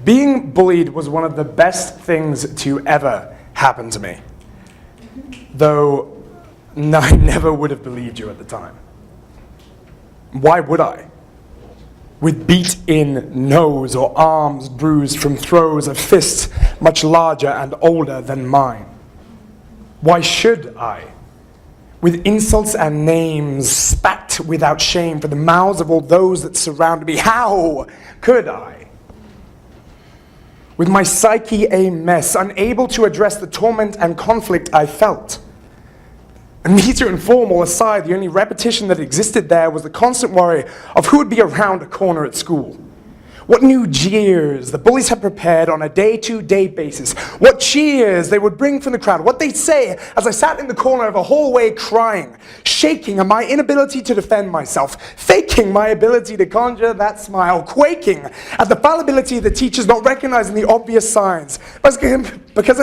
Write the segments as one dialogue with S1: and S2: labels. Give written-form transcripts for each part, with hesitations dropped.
S1: Being bullied was one of the best things to ever happen to me. Though I never would have believed you at the time. Why would I? With beat-in nose or arms bruised from throws of fists much larger and older than mine. Why should I? With insults and names spat without shame from the mouths of all those that surround me. How could I? With my psyche a mess, unable to address the torment and conflict I felt. And neat and formal aside, the only repetition that existed there was the constant worry of who would be around a corner at school. What new jeers the bullies had prepared on a day-to-day basis. What cheers they would bring from the crowd. What they'd say as I sat in the corner of a hallway crying, shaking at my inability to defend myself, faking my ability to conjure that smile, quaking at the fallibility of the teachers not recognizing the obvious signs. Because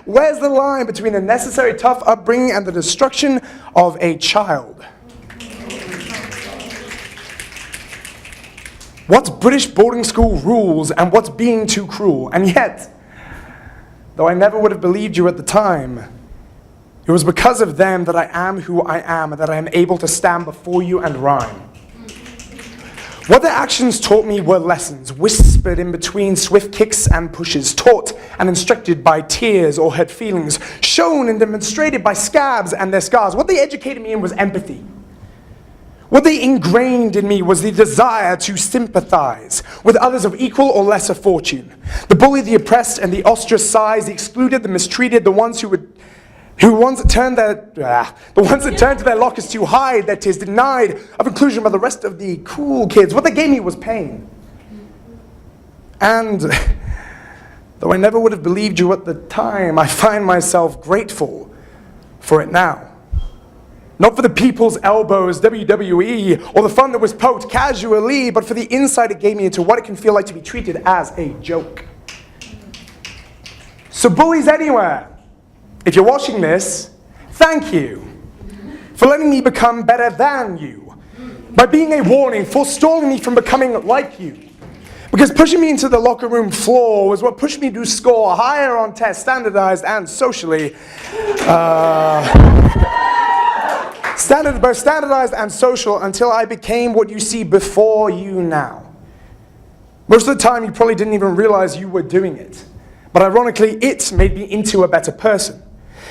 S1: where's the line between a necessary tough upbringing and the destruction of a child? What's British boarding school rules and what's being too cruel? And yet, though I never would have believed you at the time, it was because of them that I am who I am and that I am able to stand before you and rhyme. What their actions taught me were lessons, whispered in between swift kicks and pushes, taught and instructed by tears or hurt feelings, shown and demonstrated by scabs and their scars. What they educated me in was empathy. What they ingrained in me was the desire to sympathize with others of equal or lesser fortune. The bullied, the oppressed, and the ostracized, the excluded, the mistreated, the ones that turned to their lockers to hide their tears, denied of inclusion by the rest of the cool kids. What they gave me was pain. And though I never would have believed you at the time, I find myself grateful for it now. Not for the people's elbows, WWE, or the fun that was poked casually, but for the insight it gave me into what it can feel like to be treated as a joke. So bullies anywhere, if you're watching this, thank you for letting me become better than you, by being a warning, forestalling me from becoming like you. Because pushing me into the locker room floor was what pushed me to score higher on tests, standardized and socially. Both standardized and social, until I became what you see before you now. Most of the time you probably didn't even realize you were doing it. But ironically, it made me into a better person.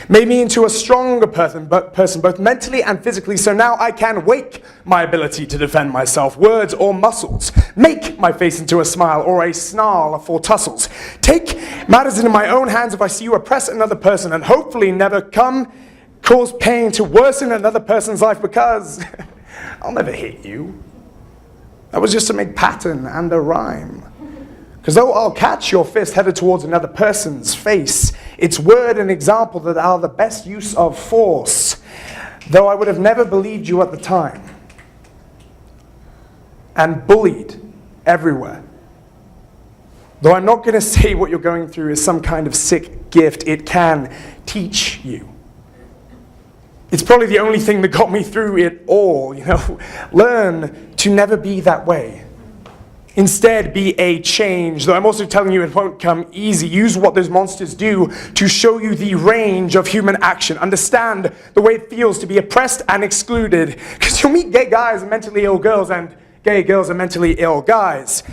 S1: Made me into a stronger person, both mentally and physically, so now I can wake my ability to defend myself, words or muscles, make my face into a smile or a snarl for tussles, take matters into my own hands if I see you oppress another person, and hopefully never cause pain to worsen another person's life, because I'll never hit you. That was just to make pattern and a rhyme. Because though I'll catch your fist headed towards another person's face, it's word and example that are the best use of force, though I would have never believed you at the time. And bullied everywhere. Though I'm not going to say what you're going through is some kind of sick gift, it can teach you. It's probably the only thing that got me through it all, Learn to never be that way. Instead, be a change. Though I'm also telling you it won't come easy. Use what those monsters do to show you the range of human action. Understand the way it feels to be oppressed and excluded. Because you'll meet gay guys and mentally ill girls, and gay girls and mentally ill guys.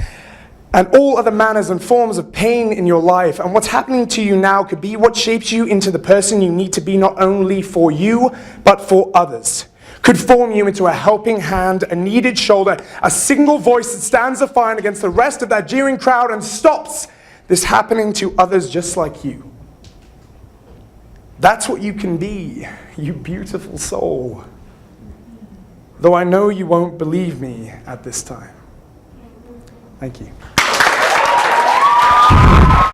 S1: And all other manners and forms of pain in your life. And what's happening to you now could be what shapes you into the person you need to be, not only for you, but for others. Could form you into a helping hand, a needed shoulder, a single voice that stands defiant against the rest of that jeering crowd and stops this happening to others just like you. That's what you can be, you beautiful soul. Though I know you won't believe me at this time. Thank you.